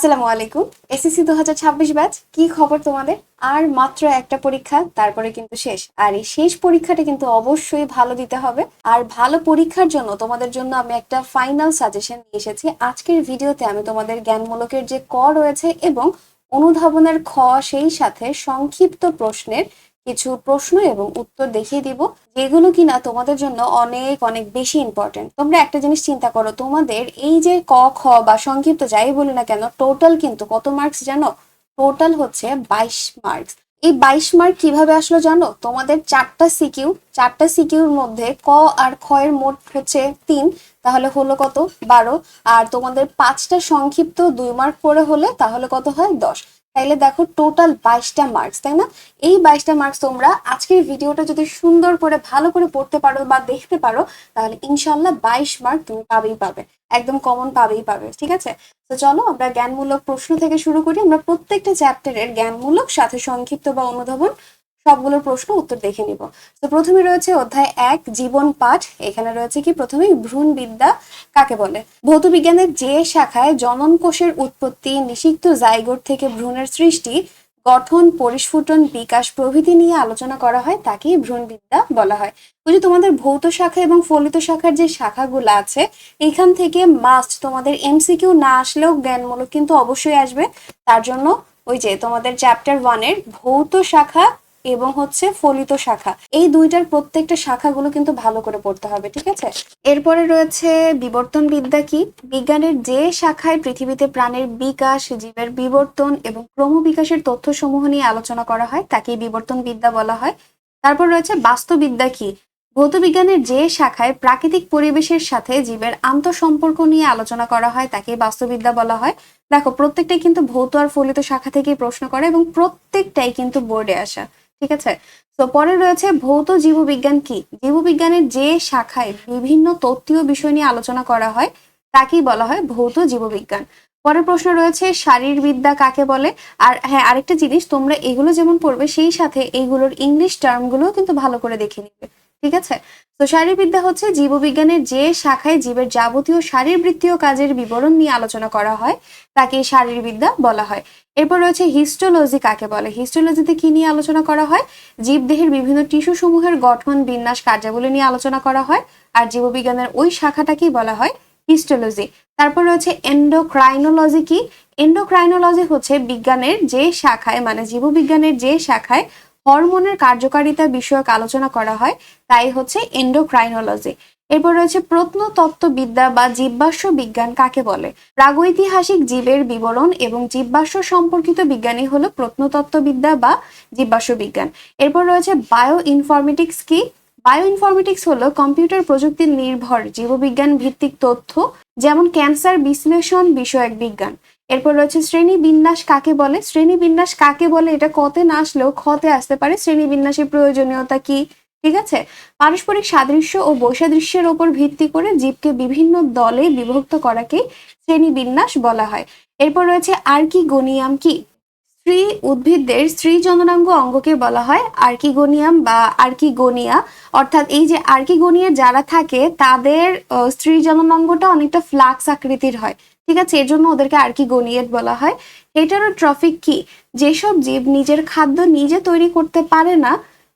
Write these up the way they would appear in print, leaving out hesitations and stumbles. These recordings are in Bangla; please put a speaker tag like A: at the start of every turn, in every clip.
A: আসসালামু আলাইকুম। এসএসসি 2026 ব্যাচ, কি খবর তোমাদের? আর মাত্র একটা পরীক্ষা, তারপরে কিন্তু শেষ। আর এই শেষ পরীক্ষাটা কিন্তু অবশ্যই ভালো দিতে হবে। আর ভালো পরীক্ষার জন্য তোমাদের জন্য আমি একটা ফাইনাল সাজেশন নিয়ে এসেছি। আজকের ভিডিওতে আমি তোমাদের জ্ঞানমূলকের যে ক রয়েছে এবং অনুধাবনের খ, সেই সাথে সংক্ষিপ্ত প্রশ্নের কিছু প্রশ্ন এবং উত্তর দেখিয়ে দিব, যেগুলো কিনা তোমাদের জন্য অনেক অনেক বেশি ইম্পর্টেন্ট। তোমরা একটা জিনিস চিন্তা করো, তোমাদের এই যে ক খ বা সংক্ষিপ্ত যাই বলি না কেন, টোটাল কিন্তু কত মার্কস জানো? টোটাল হচ্ছে 22 মার্কস। এই 22 মার্ক কিভাবে আসলো জানো? তোমাদের চারটা সিকিউর মধ্যে ক আর খ এর মোট হচ্ছে 3, তাহলে হলো কত? 12। আর তোমাদের 5টা সংক্ষিপ্ত 2 মার্ক করে হলে তাহলে কত হয়? 10। তাইলে দেখো টোটাল 22টা মার্কস, তাই না? এই 22টা মার্কস তোমরা আজকের ভিডিওটা যদি সুন্দর করে ভালো করে পড়তে পারো বা দেখতে পারো, তাহলে ইনশাল্লাহ 22 মার্ক তুমি পাবে, একদম কমন পাবে। ঠিক আছে, তো চলো আমরা জ্ঞানমূলক প্রশ্ন থেকে শুরু করি। আমরা প্রত্যেকটা চ্যাপ্টারের জ্ঞানমূলক সাথে সংক্ষিপ্ত বা অনুধাবন সবগুলোর প্রশ্ন উত্তর দেখে নিব। তো প্রথমে রয়েছে অধ্যায় 1 জীবন পাঠ। এখানে রয়েছে কি প্রথমে ভ্রূণ বিদ্যা কাকে বলে? ভৌত বিজ্ঞানের যে শাখায় জনন কোষের উৎপত্তি, নিষিক্ত জাইগোট থেকে ভ্রূণের সৃষ্টি, গঠন, পরিস্ফুটন, বিকাশ প্রভৃতি নিয়ে আলোচনা করা হয়, তাকেই ভ্রূণবিদ্যা বলা হয়। ওই যে তোমাদের ভৌত শাখা এবং ফলিত শাখার যে শাখাগুলো আছে, এইখান থেকে মাস্ট তোমাদের এমসিকিউ না আসলেও জ্ঞানমূলক কিন্তু অবশ্যই আসবে। তার জন্য ওই যে তোমাদের চ্যাপ্টার 1 এর ভৌত শাখা এবং হচ্ছে ফলিত শাখা, এই দুইটার প্রত্যেকটা শাখাগুলো কিন্তু ভালো করে পড়তে হবে, ঠিক আছে? এরপরে রয়েছে বিবর্তন বিদ্যা কি? বিজ্ঞানের যে শাখায় পৃথিবীতে প্রাণের বিকাশ, জীবের বিবর্তন এবং ক্রমবিকাশের তথ্যসমূহ নিয়ে আলোচনা করা হয়, তাকে বিবর্তন বিদ্যা বলা হয়। তারপর রয়েছে বাস্তুবিদ্যা কি? ভৌতবিজ্ঞানের যে শাখায় প্রাকৃতিক পরিবেশের সাথে জীবের আন্তঃসম্পর্ক নিয়ে আলোচনা করা হয়, তাকে বাস্তুবিদ্যা বলা হয়। দেখো প্রত্যেকটাই কিন্তু ভৌত আর ফলিত শাখা থেকে প্রশ্ন করে এবং প্রত্যেকটাই কিন্তু বোর্ডে আসা, ঠিক আছে? তো পরে রয়েছে ভৌত জীববিজ্ঞান কি? জীববিজ্ঞানের যে শাখায় বিভিন্ন তত্ত্বীয় বিষয় নিয়ে আলোচনা করা হয়, তাকেই বলা হয় ভৌত জীববিজ্ঞান। পরের প্রশ্ন রয়েছে শারীরবিদ্যা কাকে বলে? আর হ্যাঁ, আরেকটা জিনিস, তোমরা এগুলো যেমন পড়বে সেই সাথে এইগুলোর ইংলিশ টার্মগুলো কিন্তু ভালো করে দেখে নিবে, ঠিক আছে? তো শারীরবিদ্যা হচ্ছে জীববিজ্ঞানের যে শাখায় জীবের যাবতীয় শারীরবৃত্তীয় কাজের বিবরণ নিয়ে আলোচনা করা হয়, তাকে শারীরবিদ্যা বলা হয়। এরপর রয়েছে হিস্টোলজি কাকে বলে? হিস্টোলজিতে কি নিয়ে আলোচনা করা হয়? জীবদেহের বিভিন্ন টিস্যু সমূহের গঠন, বিন্যাস, কার্যাবলী নিয়ে আলোচনা করা হয়। আর জীববিজ্ঞানের ওই শাখাটাকেই বলা হয় হিস্টোলজি। তারপর রয়েছে এন্ডোক্রাইনোলজি কি? এন্ডোক্রাইনোলজি হচ্ছে বিজ্ঞানের যে শাখায়, মানে জীববিজ্ঞানের যে শাখায় হরমোনের কার্যকারিতা বিষয়ক আলোচনা করা হয়, তাই হচ্ছে এন্ডোক্রাইনোলজি। এরপর রয়েছে প্রত্নতত্ত্ববিদ্যা বা জীবাশ্ম বিজ্ঞান কাকে বলে? প্রাগৈতিহাসিক জীবের বিবরণ এবং জীবাশ্ম সম্পর্কিত বিজ্ঞানই হলো প্রত্নতত্ত্ববিদ্যা বা জীবাশ্ম বিজ্ঞান। এরপর রয়েছে বায়ো ইনফরমেটিক্স কি? বায়ো ইনফরমেটিক্স হলো কম্পিউটার প্রযুক্তি নির্ভর জীববিজ্ঞান ভিত্তিক তথ্য, যেমন ক্যান্সার বিশ্লেষণ বিষয়ক বিজ্ঞান। এরপর রয়েছে শ্রেণীবিন্যাস কাকে বলে? শ্রেণীবিন্যাস কাকে বলে এটা কতে না আসলেও খতে আসতে পারে। শ্রেণীবিন্যাসের প্রয়োজনীয়তা কি? ঠিক আছে, পারস্পরিক সাদৃশ্য ও বৈসাদৃশ্যের উপর ভিত্তি করে জীবকে বিভিন্ন দলে বিভক্ত করাকে শ্রেণীবিন্যাস বলা হয়। এরপর রয়েছে আর্কিগোনিয়াম কি? স্ত্রী উদ্ভিদদের স্ত্রী জননাঙ্গ অঙ্গকে বলা হয় আর্কিগোনিয়াম বা আর্কিগোনিয়া। অর্থাৎ এই যে আর্কিগোনিয়া যারা থাকে তাদের স্ত্রী জননাঙ্গটা অনেকটা ফ্লাক্স আকৃতির হয়, ঠিক আছে? এর জন্য ওদেরকে আর্কিগোনিয়েট বলা হয়। হেটারোট্রফিক কি? যেসব জীব নিজের খাদ্য নিজে তৈরি করতে পারে না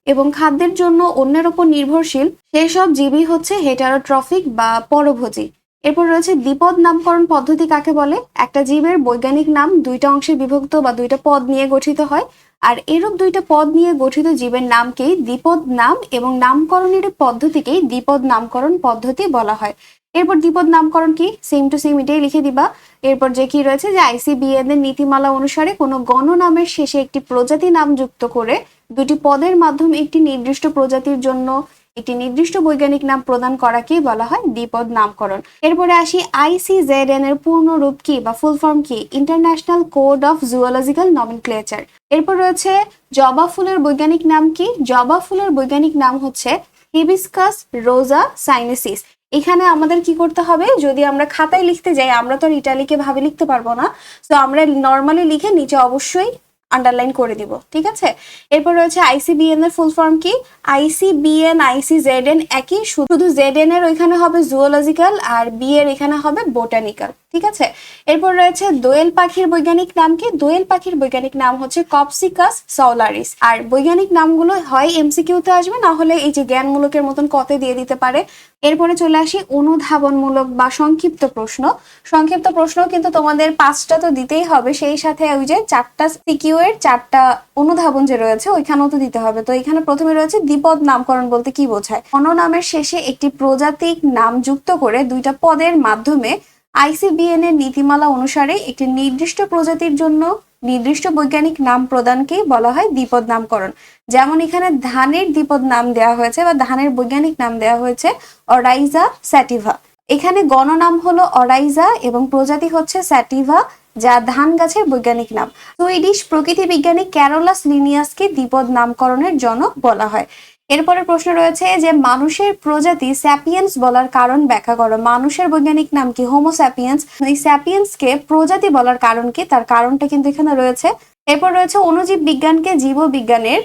A: এবং খাদ্যের জন্য অন্যের উপর নির্ভরশীল, সেসব জীবই হচ্ছে হেটারোট্রফিক বা পরভোজী। এরপর রয়েছে দ্বিপদ নামকরণ পদ্ধতি কাকে বলে? একটা জীবের বৈজ্ঞানিক নাম দুইটা অংশে বিভক্ত বা দুইটা পদ নিয়ে গঠিত হয়, আর এরূপ দুইটা পদ নিয়ে গঠিত জীবের নামকেই দ্বিপদ নাম এবং নামকরণের পদ্ধতিকেই দ্বিপদ নামকরণ পদ্ধতি বলা হয়। এরপর দ্বিপদ নামকরণ কি? সেম টু সেম এটাই লিখে দিবা। এরপর যে কি রয়েছে যে আইসিবিএন এর নীতিমালা অনুসারে কোনো গণনামের শেষে একটি প্রজাতি নাম যুক্ত করে দুটি পদের মাধ্যমে একটি নির্দিষ্ট প্রজাতির জন্য একটি নির্দিষ্ট বৈজ্ঞানিক নাম প্রদান করাকেই বলা হয় দ্বিপদ নামকরণ। এরপরে আসি আইসিজেডএন এর পূর্ণ রূপ কি বা ফুল ফর্ম কি? International code of zoological nomenclature. এরপর রয়েছে জবা ফুলের বৈজ্ঞানিক নাম কি? জবা ফুলের বৈজ্ঞানিক নাম হচ্ছে হিবিস্কাস রোজা সাইনেসিস। এখানে আমাদের কি করতে হবে, যদি আমরা খাতায় লিখতে যাই আমরা তো আর ইটালিকে ভাবে লিখতে পারবো না, তো আমরা নর্মালি লিখে নিচে অবশ্যই আন্ডারলাইন করে দিব, ঠিক আছে। এরপর রয়েছে ICBN এর ফুল ফর্ম কি? ICBN ICZN একই, শুধু ZN এর ওইখানে হবে জুওলজিক্যাল আর বি এর এখানে হবে বোটানিক্যাল, ঠিক আছে। এরপর রয়েছে দোয়েল পাখির বৈজ্ঞানিক নাম কি? দোয়েল পাখির বৈজ্ঞানিক নাম হচ্ছে কপসিকাস সলারিস। আর বৈজ্ঞানিক নামগুলো হয় MCQ তে আসবে, না হলে এই যে জ্ঞানমূলকের মতন কতে দিয়ে দিতে পারে। এরপরে চলে আসি অনুধাবনমূলক বা সংক্ষিপ্ত প্রশ্ন। সংক্ষিপ্ত প্রশ্ন কিন্তু তোমাদের 5টা তো দিতেই হবে, সেই সাথে ওই যে 4টা সিকিউ এর 4টা অনুধাবন যে রয়েছে ওইখানেও তো দিতে হবে। তো এখানে প্রথমে রয়েছে দ্বিপদ নামকরণ বলতে কি বোঝায়? অননামের শেষে একটি প্রজাতিক নাম যুক্ত করে 2টা পদের মাধ্যমে ICBN এর নীতিমালা অনুসারে একটি নির্দিষ্ট প্রজাতির জন্য নির্দিষ্ট বৈজ্ঞানিক নাম প্রদানকেই বলা হয় দ্বিপদ নামকরণ। যেমন এখানে ধানের দ্বিপদ নাম দেওয়া হয়েছে বা ধানের বৈজ্ঞানিক নাম দেওয়া হয়েছে অরাইজা স্যাটিভা। এখানে গণনাম হলো অরাইজা এবং প্রজাতি হচ্ছে স্যাটিভা, যা ধান গাছের বৈজ্ঞানিক নাম। সুইডিশ প্রকৃতি বিজ্ঞানী ক্যারোলাস লিনিয়াসকে দ্বিপদ নামকরণের জনক বলা হয়। এরপরে প্রশ্ন রয়েছে যে মানুষের প্রজাতি স্যাপিয়েন্স বলার কারণ ব্যাখ্যা করো। মানুষের বৈজ্ঞানিক নাম কি? Homo sapiens. এই স্যাপিয়েন্সকে প্রজাতি বলার কারণ কি? তার কারণটা কিন্তু এখানে রয়েছে। এরপর রয়েছে অণুজীব বিজ্ঞানকে জীববিজ্ঞানের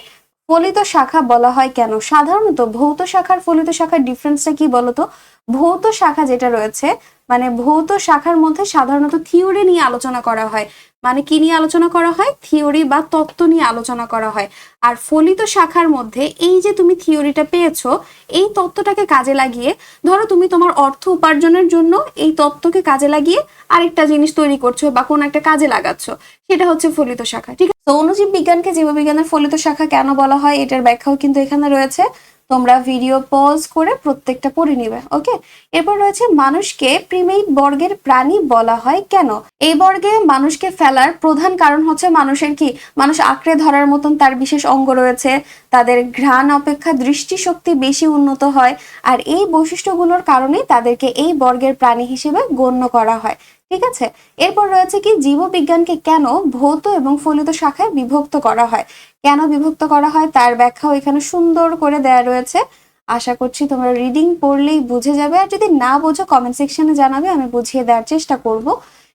A: ফলিত শাখা বলা হয় কেন? সাধারণত ভৌত শাখার ফলিত শাখার ডিফারেন্সটা কি বলতো? ভৌত শাখা যেটা রয়েছে, মানে ভৌত শাখার মধ্যে সাধারণত থিওরি নিয়ে আলোচনা করা হয়। মানে কি নিয়ে আলোচনা করা হয়? থিওরি বা তত্ত্ব নিয়ে আলোচনা করা হয়। আর ফলিত শাখার মধ্যে এই যে তুমি থিওরিটা পেয়েছো, এই তত্ত্বটাকে কাজে লাগিয়ে, ধরো তুমি তোমার অর্থ উপার্জনের জন্য এই তত্ত্বকে কাজে লাগিয়ে আরেকটা জিনিস তৈরি করছো বা কোনো একটা কাজে লাগাচ্ছ, সেটা হচ্ছে ফলিত শাখা, ঠিক আছে। তো অণুজীব বিজ্ঞানকে জীববিজ্ঞানের ফলিত শাখা কেন বলা হয় এটার ব্যাখ্যাও কিন্তু এখানে রয়েছে। তোমরা ভিডিও পজ করে প্রত্যেকটা পড়ে নিবে, ওকে। এরপর রয়েছে মানুষকে প্রিমেট বর্গের প্রাণী বলা হয় কেন? এই বর্গে মানুষকে ফেলার প্রধান কারণ হচ্ছে মানুষের কি? মানুষ আঁকড়ে ধরার মতন তার বিশেষ অঙ্গ রয়েছে, তাদের ঘ্রাণ অপেক্ষা দৃষ্টিশক্তি বেশি উন্নত হয়, আর এই বৈশিষ্ট্যগুলোর কারণেই তাদেরকে এই বর্গের প্রাণী হিসেবে গণ্য করা হয়, ঠিক আছে। এরপর রয়েছে কি জীববিজ্ঞানকে কেন ভৌত এবং ফলিত শাখায় বিভক্ত করা হয়? কেন বিভক্ত করা হয় তার ব্যাখ্যাও এখানে সুন্দর করে দেয়া রয়েছে। আশা করছি তোমরা রিডিং পড়লেই বুঝে যাবে, আর যদি না বোঝো কমেন্ট সেকশনে জানাবে, আমি বুঝিয়ে দেওয়ার চেষ্টা করব।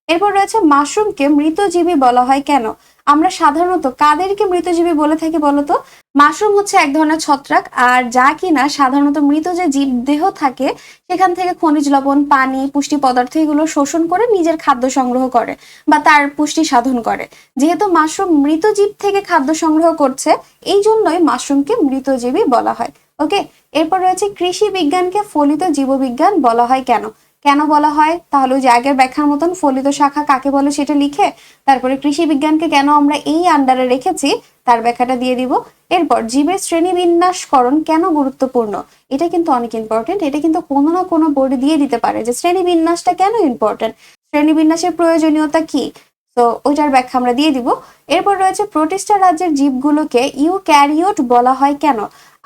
A: এরপর রয়েছে মাশরুমকে মৃতজীবী বলা হয় কেন? আমরা সাধারণত কাদেরকে মৃতজীবী বলে থাকি বলতো? মাশরুম হচ্ছে এক ধরনের ছত্রাক, আর যা কিনা সাধারণত মৃত যে জীব দেহ থাকে সেখান থেকে খনিজ লবণ, পানি, পুষ্টি পদার্থ এগুলো শোষণ করে নিজের খাদ্য সংগ্রহ করে বা তার পুষ্টি সাধন করে। যেহেতু মাশরুম মৃত জীব থেকে খাদ্য সংগ্রহ করছে, এই জন্যই মাশরুমকে মৃতজীবী বলা হয়, ওকে। এরপর রয়েছে কৃষি বিজ্ঞানকে ফলিত জীববিজ্ঞান বলা হয় কেন? কেন বলা হয়? তাহলে ওই যে আগের ব্যাখ্যার মতন ফলিত শাখা কাকে বলে সেটা লিখে তারপরে কৃষি বিজ্ঞানকে কেন আমরা এই আন্ডারে রেখেছি তার ব্যাখ্যাটা দিয়ে দিব। এরপর জীবের শ্রেণীবিন্যাসকরণ কেন গুরুত্বপূর্ণ? এটা কিন্তু অনেক ইম্পর্টেন্ট, এটা কিন্তু কোনো না কোনো বোর্ডে দিয়ে দিতে পারে যে শ্রেণীবিন্যাসটা কেন ইম্পর্টেন্ট, শ্রেণীবিন্যাসের প্রয়োজনীয়তা কি, তো ওইটার ব্যাখ্যা আমরা দিয়ে দিব। এরপর রয়েছে প্রোটিস্টা রাজ্যের জীবগুলোকে ইউক্যারিওট বলা হয় কেন?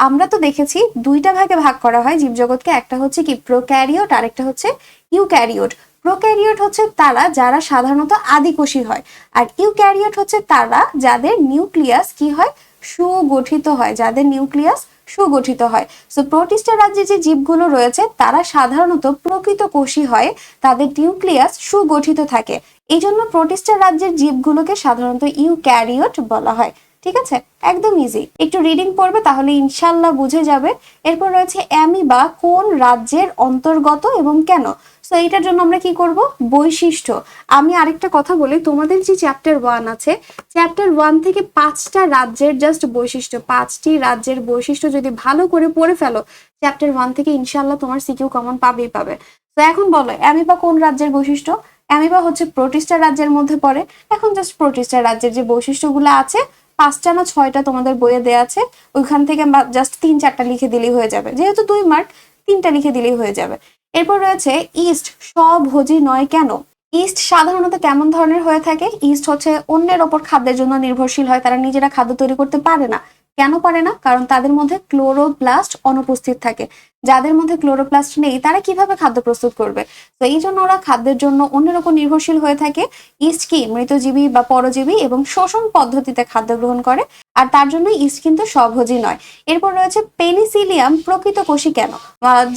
A: আমরা তো দেখেছি 2টা ভাগে ভাগ করা হয় জীবজগৎকে, একটা হচ্ছে কি প্রোক্যারিওট আর একটা হচ্ছে ইউক্যারিওট। প্রোক্যারিওট হচ্ছে তারা যারা সাধারণত আদিকোষী হয়, আর ইউক্যারিওট হচ্ছে তারা যাদের নিউক্লিয়াস কি হয়? সুগঠিত হয়, যাদের নিউক্লিয়াস সুগঠিত হয়। সো প্রোটিস্টা রাজ্যে যে জীবগুলো রয়েছে তারা সাধারণত প্রকৃত কোষী হয়, তাদের নিউক্লিয়াস সুগঠিত থাকে, এই জন্য প্রোটিস্টা রাজ্যের জীবগুলোকে সাধারণত ইউক্যারিওট বলা হয়, ঠিক আছে। একদম ইজি, একটু রিডিং পড়বে তাহলে ইনশাল্লাহ বুঝে যাবে। এরপর রয়েছে অ্যামিবা কোন রাজ্যের অন্তর্গত এবং কেন? সো এইটার জন্য আমরা কি করব? বৈশিষ্ট্য। আমি আরেকটা কথা বলি, তোমাদের যে চ্যাপ্টার 1 আছে, চ্যাপ্টার 1 থেকে 5টা রাজ্যের জাস্ট বৈশিষ্ট্য, 5টি রাজ্যের বৈশিষ্ট্য যদি ভালো করে পড়ে ফেলো চ্যাপ্টার 1 থেকে ইনশাল্লাহ তোমার সিকিউ কমন পাবেই পাবে। তো এখন বলো অ্যামিবা কোন রাজ্যের বৈশিষ্ট্য? অ্যামিবা হচ্ছে প্রোটিস্টা রাজ্যের মধ্যে পড়ে। এখন জাস্ট প্রোটিস্টা রাজ্যের যে বৈশিষ্ট্যগুলো আছে 5টা না 6টা তোমাদের বইয়ে দেওয়া আছে, ওইখান থেকে জাস্ট 3-4টা লিখে দিলেই হয়ে যাবে, যেহেতু 2 মার্ক 3টা লিখে দিলেই হয়ে যাবে। এরপর রয়েছে ইস্ট স্বভোজী নয় কেন? ইস্ট সাধারণত কেমন ধরনের হয়ে থাকে? ইস্ট হচ্ছে অন্যের ওপর খাদ্যের জন্য নির্ভরশীল হয়, তারা নিজেরা খাদ্য তৈরি করতে পারে না। কেন পারে না? কারণ তাদের মধ্যে ক্লোরোপ্লাস্ট অনুপস্থিত থাকে। যাদের মধ্যে ক্লোরোপ্লাস্ট নেই তারা কিভাবে খাদ্য প্রস্তুত করবে? তো এই জন্য ওরা খাদ্যের জন্য অন্যের উপর নির্ভরশীল হয়ে থাকে। ইস্ট কি মৃতজীবী বা পরজীবী এবং শোষণ পদ্ধতিতে খাদ্য গ্রহণ করে, আর তার জন্য ইস্ট কিন্তু স্বভোজী নয়। এরপর রয়েছে পেনিসিলিয়াম প্রকৃত কোষী কেন?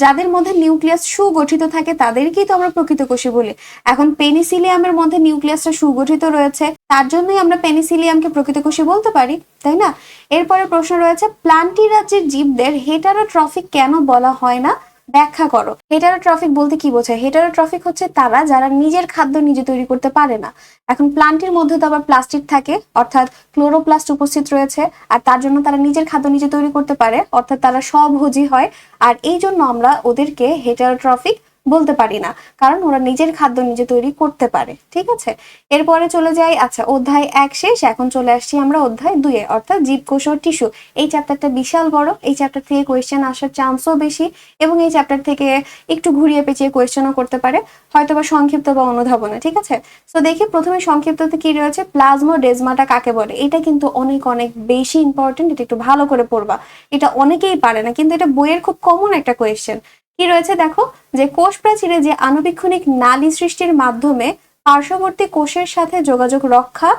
A: যাদের মধ্যে নিউক্লিয়াস সুগঠিত থাকে তাদেরকেই তো আমরা প্রকৃত কোষী বলি। এখন পেনিসিলিয়ামের মধ্যে নিউক্লিয়াসটা সুগঠিত রয়েছে, তার জন্যই আমরা পেনিসিলিয়ামকে প্রকৃত কোষী বলতে পারি, তাই না? এরপরে প্রশ্ন রয়েছে প্লান্টি রাজ্যের জীবদের হেটারোট্রফিক কেন বলা হয় না? ব্যাখ্যা করো। হেটারোট্রফিক বলতে কি বোঝায়? হেটারোট্রফিক হচ্ছে তারা যারা নিজের খাদ্য নিজে তৈরি করতে পারে না। এখন প্লান্টের মধ্যে তো আবার প্লাস্টিক থাকে, অর্থাৎ ক্লোরোপ্লাস্ট উপস্থিত রয়েছে, আর তার জন্য তারা নিজের খাদ্য নিজে তৈরি করতে পারে, অর্থাৎ তারা স্বভোজী হয়। আর এই জন্য আমরা ওদেরকে হেটারোট্রফিক বলতে পারি না, কারণ ওরা নিজের খাদ্য নিজে তৈরি করতে পারে। ঠিক আছে, এরপরে চলে যাই। আচ্ছা, অধ্যায় 1 শেষ, এখন চলে আসছি আমরা অধ্যায় 2 এ, অর্থাৎ জীবকোষ ও টিস্যু। এই চ্যাপ্টারটা বিশাল বড়, এই চ্যাপ্টার থেকে কোয়েশ্চেন আসার চান্সও বেশি, এবং এই চ্যাপ্টার থেকে একটু ঘুরিয়ে পেঁচিয়ে কোয়েশ্চেনও করতে পারে, হয়তোবা সংক্ষিপ্ত বা অনুধাবনে। ঠিক আছে, তো দেখি প্রথমে সংক্ষিপ্ততে কি রয়েছে। প্লাজমোডেজমাটা কাকে বলে? এটা কিন্তু অনেক অনেক বেশি ইম্পর্টেন্ট, এটা একটু ভালো করে পড়বা। এটা অনেকেই পারে না, কিন্তু এটা বইয়ের খুব কমন একটা কোয়েশ্চেন। কি রয়েছে দেখো, যে কোষ প্রাচীরে যে আণুবীক্ষণিক নালী সৃষ্টির মাধ্যমে পার্শ্ববর্তী কোষের সাথে যোগাযোগ রক্ষা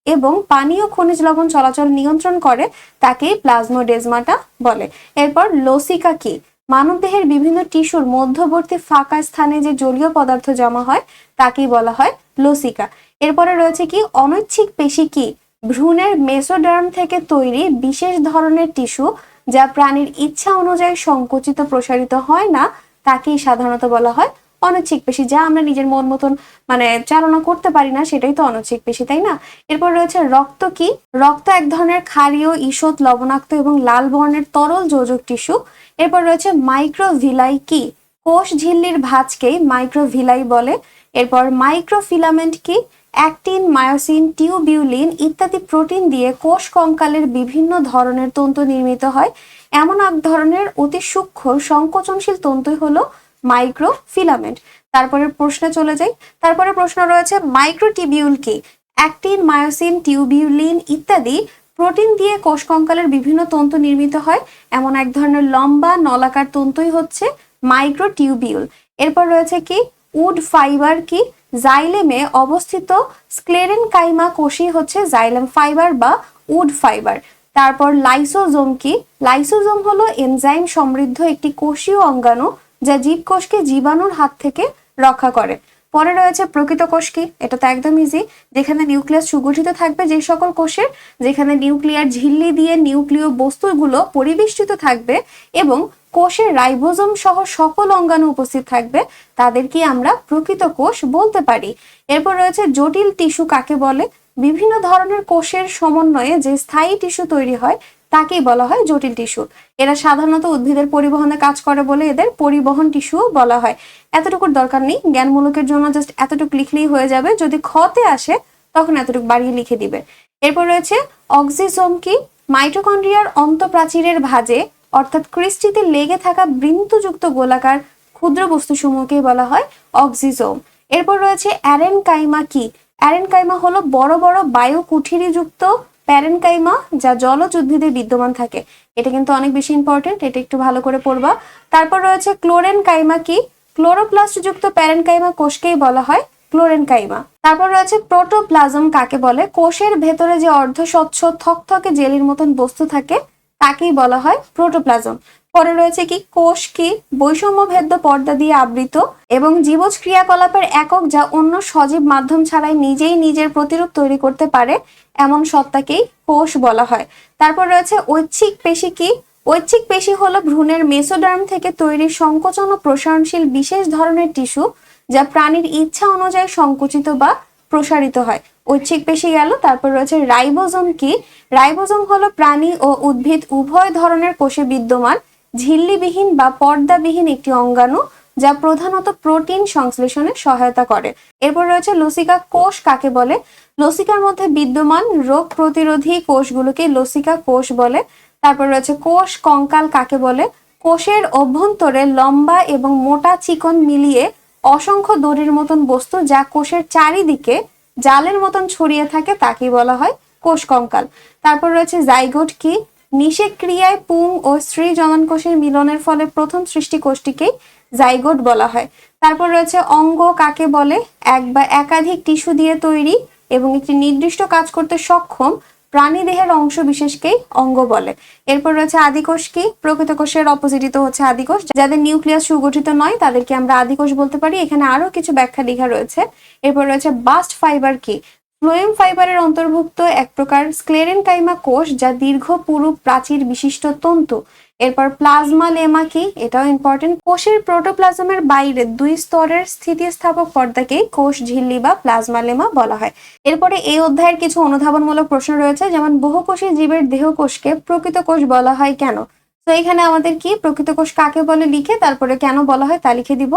A: এবং পানি ও খনিজ লবণ চলাচল নিয়ন্ত্রণ করে তাকেই প্লাজমোডেজমাটা বলে। এরপর লসিকা কি? মানবদেহের বিভিন্ন টিস্যুর মধ্যবর্তী ফাঁকা স্থানে যে জলীয় পদার্থ জমা হয় তাকেই বলা হয় লসিকা। এরপরে রয়েছে কি? অনৈচ্ছিক পেশি কি? ভ্রূণের মেসোডার্ম থেকে তৈরি বিশেষ ধরনের টিস্যু যা প্রাণীর ইচ্ছা অনুযায়ী সংকুচিত প্রসারিত হয় না, তাকেই সাধারণত বলা হয় অনৈচ্ছিক পেশি। যা আমরা নিজের মন মতন মানে চালনা করতে পারি না, সেটাই তো অনৈচ্ছিক পেশি, তাই না? এরপর রয়েছে রক্ত কি? রক্ত এক ধরনের ক্ষারীয়, ঈষৎ, লবণাক্ত এবং লাল বর্ণের তরল যোজক টিস্যু। এরপর রয়েছে মাইক্রোভিলাই কি? কোষ ঝিল্লির ভাঁজকেই মাইক্রোভিলাই বলে। এরপর মাইক্রোফিলামেন্ট কি? অ্যাক্টিন, মায়োসিন, টিউবিউলিন ইত্যাদি প্রোটিন দিয়ে কোষ কঙ্কালের বিভিন্ন ধরনের তন্তু নির্মিত হয়। এমন এক ধরনের অতি সূক্ষ্ম সংকোচনশীল তন্তুই হলো মাইক্রোফিলামেন্ট। তারপরে প্রশ্নে চলে যাই। তারপরে প্রশ্ন রয়েছে মাইক্রোটিবিউল কি? অ্যাক্টিন, মায়োসিন, টিউবিউলিন ইত্যাদি প্রোটিন দিয়ে কোষ কঙ্কালের বিভিন্ন তন্তু নির্মিত হয়। এমন এক ধরনের লম্বা নলাকার তন্তুই হচ্ছে মাইক্রোটিউবিউল। এরপর রয়েছে কি? উড ফাইবার কি? জাইলেমে অবস্থিত স্ক্লেরেনকাইমা কোষই হচ্ছে জাইলেম ফাইবার বা উড ফাইবার। তারপর লাইসোজোম কি? লাইসোজোম হলো এনজাইম সমৃদ্ধ একটি কোষীয় অঙ্গাণু যা জীবকোষকে জীবাণুর হাত থেকে রক্ষা করে। পরে রয়েছে প্রকৃত কোষ কি? এটা তো একদম ইজি, যেখানে নিউক্লিয়াস সুগঠিত থাকবে যে সকল কোষের, যেখানে নিউক্লিয়ার ঝিল্লি দিয়ে নিউক্লিয় বস্তুগুলো পরিবেষ্টিত থাকবে এবং কোষের রাইবোজোম সহ সকল অঙ্গাণু উপস্থিত থাকবে, তাদেরকে আমরা প্রকৃত কোষ বলতে পারি। এরপর রয়েছে জটিল টিস্যু কাকে বলে? বিভিন্ন ধরনের কোষের সমন্বয়ে যে স্থায়ী টিস্যু তৈরি হয় তাকেই বলা হয় জটিল টিস্যু। এরা সাধারণত উদ্ভিদের পরিবহনে কাজ করে বলে এদের পরিবহন টিস্যু বলা হয়। এতটুকুর দরকার নেই, জ্ঞানমূলকের জন্য জাস্ট এতটুকু লিখলেই হয়ে যাবে। যদি খতে আসে তখন এতটুকু বাড়িয়ে লিখে দিবে। এরপর রয়েছে অক্সিজোম কি? মাইটোকন্ড্রিয়ার অন্তঃপ্রাচীরের ভাঁজে অর্থাৎ ক্রিস্টিতে লেগে থাকা বৃন্তযুক্ত গোলাকার ক্ষুদ্র বস্তুসমূহকেই বলা হয় অক্সিজোম। এরপর রয়েছে অ্যারেনকাইমা কি? অ্যারেনকাইমা হলো বড় বড় বায়ু কুঠিরীযুক্ত প্যারেনকাইমা যা জলজ উদ্ভিদে বিদ্যমান থাকে। এটা কিন্তু অনেক বেশি ইম্পর্টেন্ট, এটা একটু ভালো করে পড়বা। তারপর রয়েছে ক্লোরেনকাইমা কি? ক্লোরোপ্লাস্ট যুক্ত প্যারেনকাইমা কোষকেই বলা হয় ক্লোরেনকাইমা। তারপর রয়েছে প্রোটোপ্লাজম কাকে বলে? কোষের ভেতরে যে অর্ধস্বচ্ছ থকথকে জেলির মতন বস্তু থাকে তাকেই বলা হয় প্রোটোপ্লাজম। পরে রয়েছে কি? কোষ কি? বৈষম্য ভেদ্য পর্দা দিয়ে আবৃত এবং জীবজ ক্রিয়াকলাপের একক যা অন্য সজীব মাধ্যম ছাড়াই নিজেই নিজের প্রতিরূপ তৈরি করতে পারে, এমন সত্তাকেই কোষ বলা হয়। তারপর রয়েছে ঐচ্ছিক পেশি কি? ঐচ্ছিক পেশি হলো ভ্রূণের মেসোডার্ম থেকে তৈরি সংকোচন ও প্রসারণশীল বিশেষ ধরনের টিস্যু যা প্রাণীর ইচ্ছা অনুযায়ী সংকুচিত বা প্রসারিত হয়। ঐচ্ছিক পেশি গেল। তারপর রয়েছে রাইবোজোম কি? রাইবোজোম হলো প্রাণী ও উদ্ভিদ উভয় ধরনের কোষে বিদ্যমান ঝিল্লিবিহীন বা পর্দাবিহীন একটি অঙ্গাণু যা প্রধানত প্রোটিন সংশ্লেষণে সহায়তা করে। এরপর রয়েছে লসিকা কোষ কাকে বলে? লসিকার মধ্যে বিদ্যমান রোগ প্রতিরোধী কোষগুলোকে লসিকা কোষ বলে। তারপর রয়েছে কোষ কঙ্কাল কাকে বলে? কোষের অভ্যন্তরে লম্বা এবং মোটা চিকন মিলিয়ে অসংখ্য দড়ির মতন বস্তু যা কোষের চারিদিকে জালের মতন ছড়িয়ে থাকে তাকেই বলা হয় কোষ কঙ্কাল। তারপর রয়েছে জাইগোট কি? নিষেক ক্রিয়ায় পুং ও স্ত্রী জনন কোষের মিলনের ফলে প্রথম সৃষ্টি কোষটিকেই জাইগোট বলা হয়। তারপর রয়েছে অঙ্গ কাকে বলে? এক বা একাধিক টিস্যু দিয়ে তৈরি এবং একটি নির্দিষ্ট কাজ করতে সক্ষম প্রাণী দেহের অংশ বিশেষকেই অঙ্গ বলে। এরপর রয়েছে আদিকোষ কি? প্রকৃত কোষের অপোজিটই তো হচ্ছে আদিকোষ। যাদের নিউক্লিয়াস সুগঠিত নয় তাদেরকে আমরা আদিকোষ বলতে পারি। এখানে আরো কিছু ব্যাখ্যা লেখা রয়েছে। এরপর রয়েছে বাস্ট ফাইবার কি? ফ্লোয়েম ফাইবারের অন্তর্ভুক্ত এক প্রকার স্ক্লেরেনকাইমা কোষ যা দীর্ঘ পুরু প্রাচীর বিশিষ্ট তন্তু। এরপর প্লাজমা লেমা কি? এটাও ইম্পর্টেন্ট। কোষের প্রোটোপ্লাজমের বাইরে 2 স্তরের স্থিতিস্থাপক পর্দাকেই কোষ ঝিল্লি বা প্লাজমা লেমা বলা হয়। এরপরে এই অধ্যায়ের কিছু অনুধাবনমূলক প্রশ্ন রয়েছে, যেমন বহুকোষী জীবের দেহকোষকে প্রকৃত কোষ বলা হয় কেন? তো এখানে আমাদের কি প্রকৃত কোষ কাকে বলে লিখে তারপরে কেন বলা হয় তা লিখে দিব।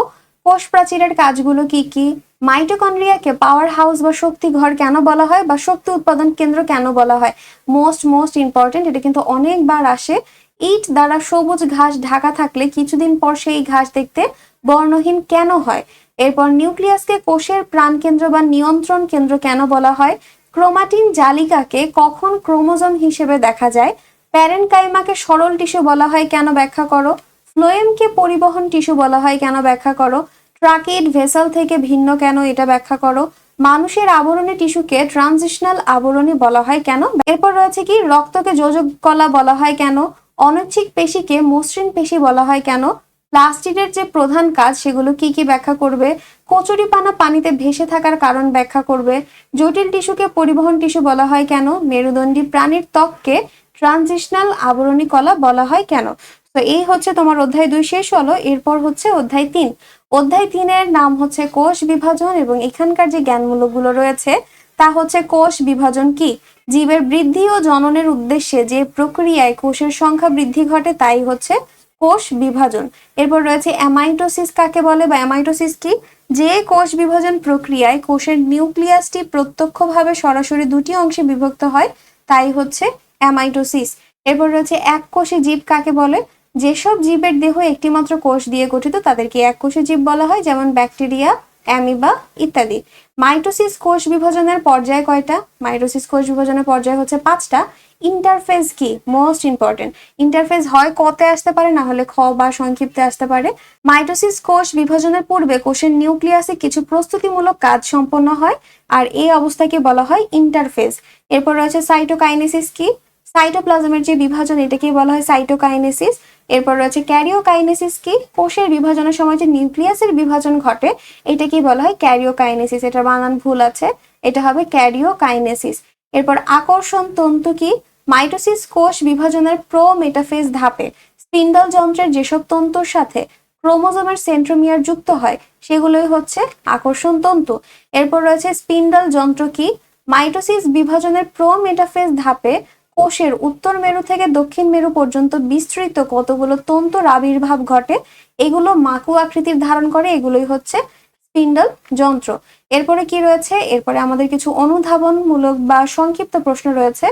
A: কোষ প্রাচীরের কাজগুলো কি কি? মাইটোকন্ড্রিয়াকে পাওয়ার হাউস বা শক্তি ঘর কেন বলা হয় বা শক্তি উৎপাদন কেন্দ্র কেন বলা হয়? মোস্ট ইম্পর্টেন্ট, এটা কিন্তু অনেকবার আসে। ইট দ্বারা সবুজ ঘাস ঢাকা থাকলে কিছুদিন পর সেই ঘাস দেখতে বর্ণহীন কেন হয়? এরপর নিউক্লিয়াসকে কোষের প্রাণকেন্দ্র বা নিয়ন্ত্রণ কেন্দ্র কেন বলা হয়? ক্রোমাটিন জালিকাকে কখন ক্রোমোজোম হিসেবে দেখা যায়? প্যারেনকাইমাকে সরল টিস্যু বলা হয় কেন ব্যাখ্যা করো? ফ্লোয়েমকে পরিবহন টিস্যু বলা হয় কেন ব্যাখ্যা করো? ট্রাকিড ভেসেল থেকে ভিন্ন কেন এটা ব্যাখ্যা করো? মানুষের আবরণী টিস্যুকে ট্রানজিশনাল আবরণী বলা হয় কেন? এরপর রয়েছে কি রক্তকে যোজক কলা বলা হয় কেন? অনৈচ্ছিক পেশিকে মসৃণ পেশি বলা হয় কেন? প্লাস্টিডের যে প্রধান কাজ সেগুলো কি কি ব্যাখ্যা করবে? কচুরিপানা পানিতে ভেসে থাকার কারণ ব্যাখ্যা করবে। জটিল টিস্যুকে পরিবহন টিস্যু বলা হয় কেন? মেরুদণ্ডী প্রাণীর ত্বককে ট্রানজিশনাল আবরণী কলা বলা হয় কেন? তো এই হচ্ছে তোমার অধ্যায় 2 শেষ হলো। এরপর হচ্ছে অধ্যায় 3। অধ্যায় 3-এর নাম হচ্ছে কোষ বিভাজন এবং এখানকার যে জ্ঞানমূলকগুলো রয়েছে তা হচ্ছে কোষ বিভাজন কি? জীবের বৃদ্ধি ও জননের উদ্দেশ্যে যে প্রক্রিয়ায় কোষের সংখ্যা বৃদ্ধি ঘটে তাই হচ্ছে কোষ বিভাজন। এরপর রয়েছে অ্যামাইটোসিস কাকে বলে বা অ্যামাইটোসিস কি? যে কোষ বিভাজন প্রক্রিয়ায় কোষের নিউক্লিয়াসটি প্রত্যক্ষভাবে সরাসরি 2টি অংশে বিভক্ত হয় তাই হচ্ছে অ্যামাইটোসিস। এরপর রয়েছে এককোষী জীব কাকে বলে? যেসব জীবের দেহ একটিমাত্র কোষ দিয়ে গঠিত তাদেরকে এককোষী জীব বলা হয়, যেমন ব্যাকটেরিয়া, অ্যামিবা ইত্যাদি। মাইটোসিস কোষ বিভাজনের পর্যায় কয়টা? মাইটোসিস কোষ বিভাজনের পর্যায় হচ্ছে 5টা। ইন্টারফেজ কি? Most important. ইন্টারফেজ হয় কতে আসতে পারে, না হলে খ বা সংক্ষিপ্তে আসতে পারে। মাইটোসিস কোষ বিভাজনের পূর্বে কোষের নিউক্লিয়াসে কিছু প্রস্তুতিমূলক কাজ সম্পন্ন হয় আর এই অবস্থাকে বলা হয় ইন্টারফেজ। এরপর রয়েছে সাইটোকাইনেসিস কি? সাইটোপ্লাজমের যে বিভাজন এটাকেই বলা হয় সাইটোকাইনেসিস। এরপর রয়েছে ক্যারিওকাইনেসিস কি? কোষের বিভাজনের সময় যে নিউক্লিয়াসের বিভাজন ঘটে এটাকেই বলা হয় ক্যারিওকাইনেসিস। এটার বানান ভুল আছে, এটা হবে ক্যারিওকাইনেসিস। এরপর আকর্ষণ তন্তু কি? মাইটোসিস কোষ বিভাজনের প্রোমেটাফেজ ধাপে স্পিন্ডল যন্ত্রের যেসব তন্তুর সাথে ক্রোমোজোমের সেন্ট্রোমিয়ার যুক্ত হয় সেগুলোই হচ্ছে আকর্ষণ তন্তু। এরপর রয়েছে স্পিন্ডল যন্ত্র কি? মাইটোসিস বিভাজনের প্রোমেটাফেজ ধাপে কোষের উত্তর মেরু থেকে দক্ষিণ মেরু পর্যন্ত বিস্তৃত কতগুলো তন্তুর আবির্ভাব ঘটে, এগুলো মাকু আকৃতির ধারণ করে, এগুলোই হচ্ছে স্পিন্ডল যন্ত্র। এরপরে কি রয়েছে? এরপরে আমাদের কিছু অনুধাবনমূলক বা সংক্ষিপ্ত প্রশ্ন রয়েছে,